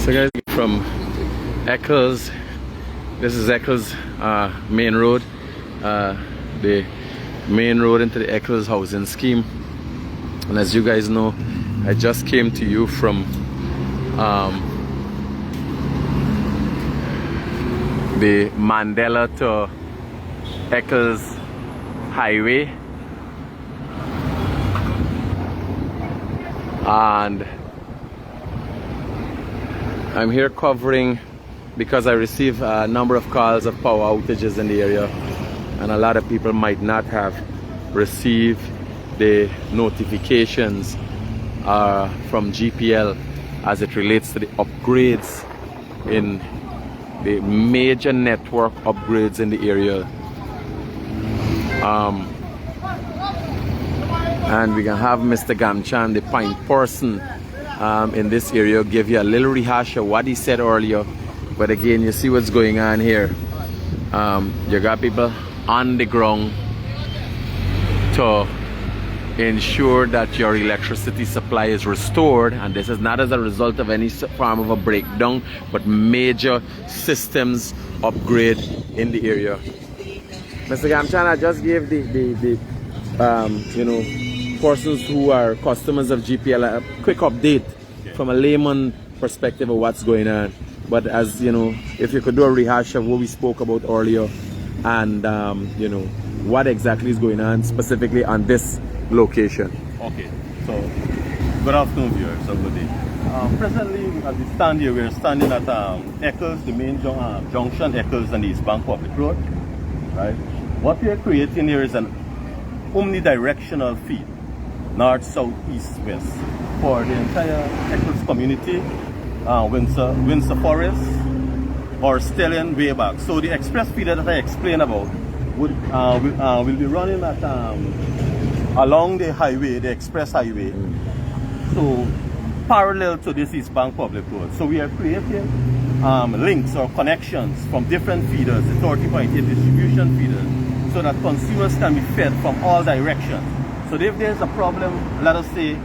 So guys, from Eccles, this is Eccles main road, the main road into the Eccles housing scheme. And as you guys know, I just came to you from the Mandela to Eccles highway, and I'm here covering because I receive a number of calls of power outages in the area, and a lot of people might not have received the notifications from GPL as it relates to the upgrades in the major network upgrades in the area. And we can have Mr. Gamchan, the point person in this area, give you a little rehash of what he said earlier. But again, you see what's going on here. You got people on the ground to ensure that your electricity supply is restored, and this is not as a result of any form of a breakdown, but major systems upgrade in the area. Mr. Gamchan, I just gave the persons who are customers of GPL a quick update from a layman perspective of what's going on. But as you know, if you could do a rehash of what we spoke about earlier, and what exactly is going on specifically on this location. Okay, so good afternoon, viewers of the day. Presently, as we stand here, we're standing at Eccles, the main junction, Eccles and East Bank Public Road. Right. What we are creating here is an omnidirectional feed, north, south, east, west, for the entire Eccles community, Windsor Forest, or Stellion way back. So the express feeder that I explained about will be running at along the highway, the express highway, so parallel to this East Bank Public Road. So we are creating links or connections from different feeders, the 30.8 distribution feeders, so that consumers can be fed from all directions. So if there's a problem, let us say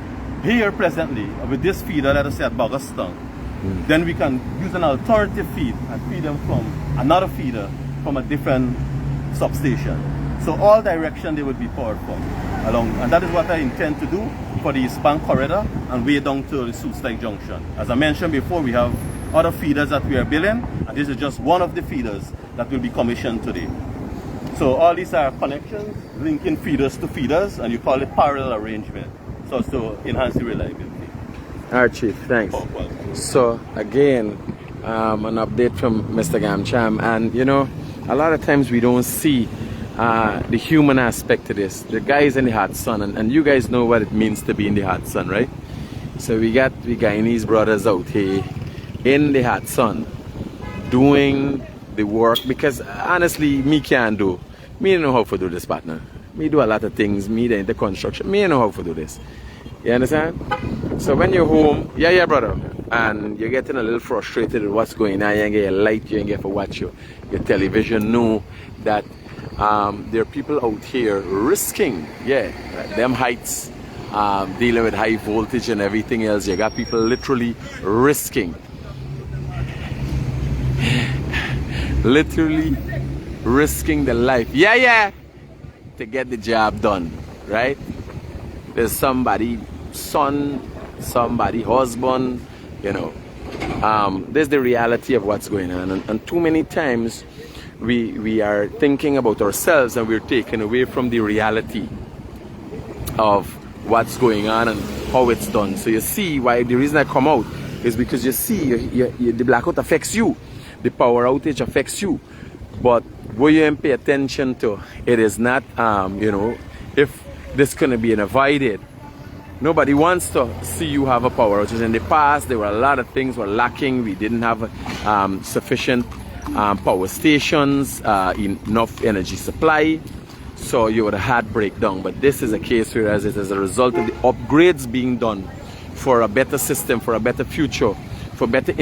here presently with this feeder, let us say at Bogoston, then we can use an alternative feed and feed them from another feeder from a different substation. So all direction they would be powered from along, and that is what I intend to do for the East Bank corridor and way down to the Soustike Junction. As I mentioned before, we have other feeders that we are building, and this is just one of the feeders that will be commissioned today. So all these are connections linking feeders to feeders, and you call it parallel arrangement, so as to enhance the reliability. All right, Chief, thanks. So again, an update from Mr. Gamcham, and a lot of times we don't see the human aspect to this. The guys in the hot sun, and you guys know what it means to be in the hot sun, right? So we got the Guyanese brothers out here in the hot sun doing the work, because honestly, me can't do. Me don't know how to do this, partner. Me do a lot of things. Me in the construction. Me don't know how to do this. You understand? So when you're home, yeah, brother, and you're getting a little frustrated with what's going on, you ain't get your light, you ain't get to watch your television, know that there are people out here risking, them heights, dealing with high voltage and everything else. You got people literally risking the life, to get the job done, right? There's somebody son, somebody husband, there's the reality of what's going on, and too many times we are thinking about ourselves and we're taken away from the reality of what's going on and how it's done. So you see why the reason I come out is because you see the blackout affects you, the power outage affects you, but what you pay attention to, it is not if this can be avoided. Nobody wants to see you have a power outage. In the past, there were a lot of things were lacking. We didn't have sufficient power stations, enough energy supply, so you would have had breakdown. But this is a case whereas it is a result of the upgrades being done for a better system, for a better future, for better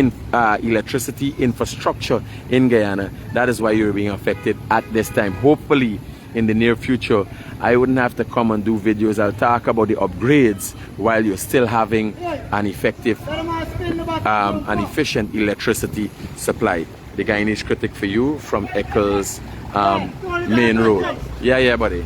electricity infrastructure in Guyana. That is why you're being affected at this time. Hopefully in the near future, I wouldn't have to come and do videos. I'll talk about the upgrades while you're still having an effective and efficient electricity supply. The Guyanese critic for you from Eccles Main Road. Yeah, buddy.